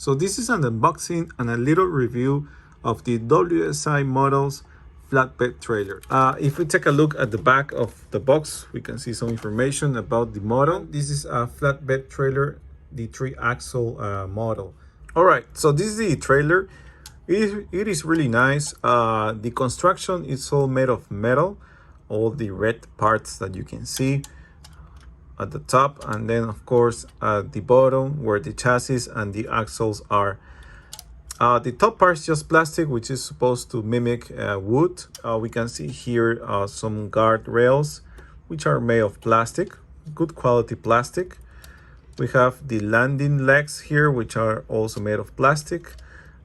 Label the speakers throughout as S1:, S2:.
S1: So this is an unboxing and a little review of the WSI models flatbed trailer. If we take a look at the back of the box, we can see some information about the model. This is a flatbed trailer, the 3-axle model. All right, so this is the trailer. It is really nice. The construction is all made of metal, all the red parts that you can see at the top, and then of course at the bottom where the chassis and the axles are. The top part is just plastic, which is supposed to mimic wood. We can see here some guard rails, which are made of plastic, good quality plastic. We have the landing legs here, which are also made of plastic.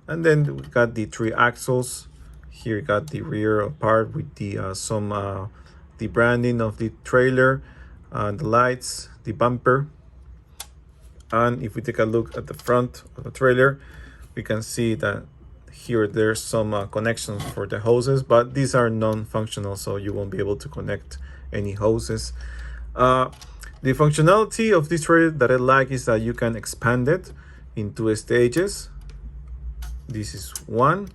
S1: And then we got the 3 axles. Here you got the rear part with the the branding of the trailer, the lights, the bumper. And if we take a look at the front of the trailer, we can see that here there's some connections for the hoses, but these are non-functional, so you won't be able to connect any hoses. The functionality of this trailer that I like is that you can expand it in 2 stages. This is 1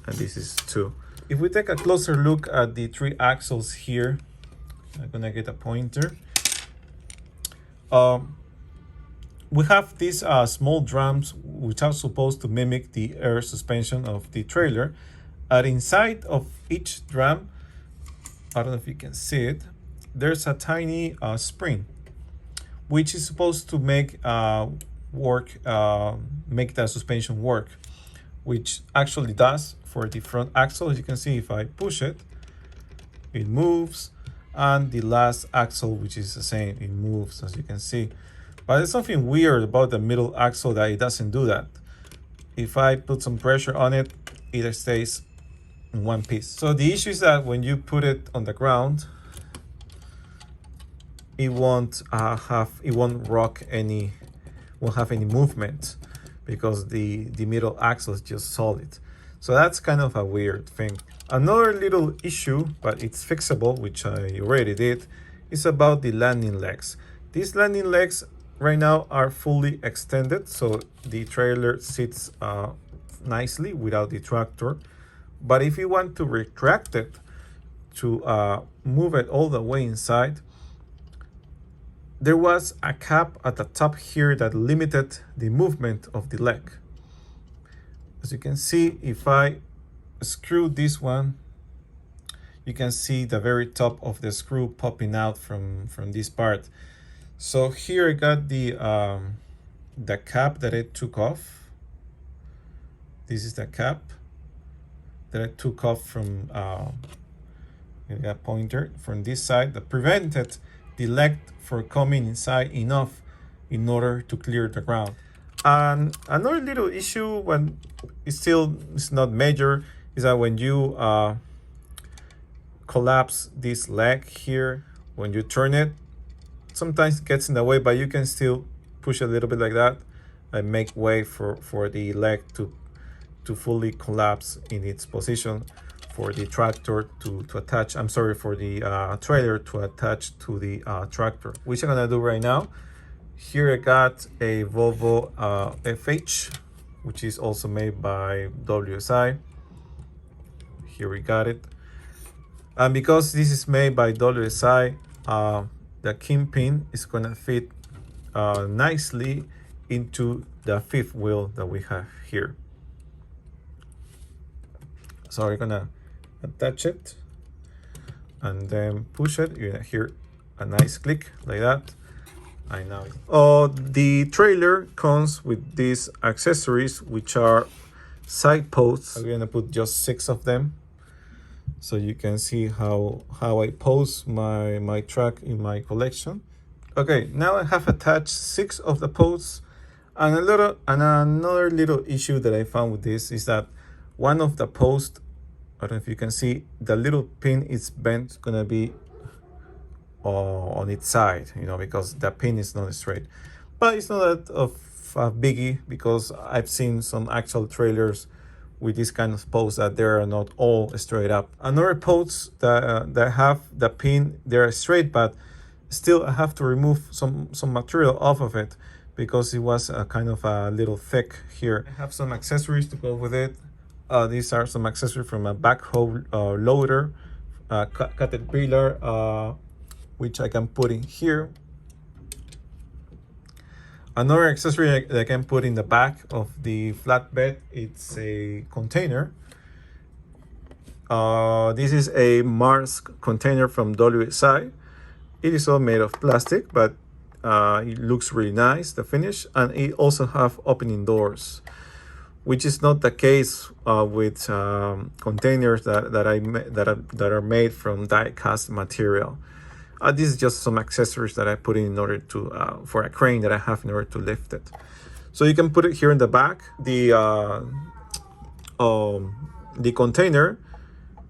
S1: and this is 2. If we take a closer look at the 3 axles here, I'm gonna get a pointer. We have these small drums which are supposed to mimic the air suspension of the trailer. And inside of each drum, I don't know if you can see it, there's a tiny spring which is supposed to make make the suspension work, which actually does for the front axle. As you can see, if I push it, it moves, and the last axle, which is the same, it moves, as you can see. But there's something weird about the middle axle that it doesn't do that. If I put some pressure on it, it stays in one piece. So the issue is that when you put it on the ground, it won't have any movement, because the middle axle is just solid. So that's kind of a weird thing. Another little issue, but it's fixable, which I already did, is about the landing legs. These landing legs right now are fully extended, so the trailer sits nicely without the tractor. But if you want to retract it to move it all the way inside, there was a cap at the top here that limited the movement of the leg. As you can see, if I screw this one, you can see the very top of the screw popping out from this part. So here I got the cap that I took off. This is the cap that I took off from a pointer from this side that prevented the leg for coming inside enough in order to clear the ground. And another little issue, when it's not major, is that when you collapse this leg here, when you turn it, sometimes it gets in the way, but you can still push a little bit like that and make way for the leg to fully collapse in its position for the tractor to attach. I'm sorry, for the trailer to attach to the tractor, which I'm gonna do right now. Here I got a Volvo FH, which is also made by WSI. Here we got it. And because this is made by WSI, the kingpin is gonna fit nicely into the 5th wheel that we have here. So we're gonna attach it and then push it. You're gonna hear a nice click like that. I know. The trailer comes with these accessories, which are side posts. I'm gonna put just 6 of them, so you can see how I pose my truck in my collection. Okay, now I have attached 6 of the posts, and another little issue that I found with this is that one of the posts, I don't know if you can see, the little pin is bent, gonna be on its side, because the pin is not straight. But it's not that of a biggie, because I've seen some actual trailers with this kind of posts that they are not all straight up. Another posts that have the pin, they're straight, but still I have to remove some material off of it, because it was kind of a little thick here. I have some accessories to go with it. These are some accessories from a backhoe loader, caterpillar, which I can put in here. Another accessory that I can put in the back of the flatbed, it's a container. This is a Mars container from WSI. It is all made of plastic, but it looks really nice, the finish, and it also have opening doors, which is not the case with containers that are made from die-cast material. This is just some accessories that I put in order to for a crane that I have in order to lift it. So you can put it here in the back. The container,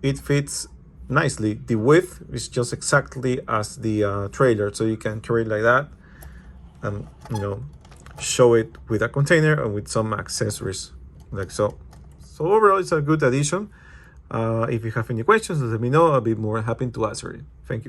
S1: it fits nicely. The width is just exactly as the trailer, so you can carry it like that and show it with a container and with some accessories like so. So overall, it's a good addition. If you have any questions, let me know. I'll be more happy to answer it. Thank you.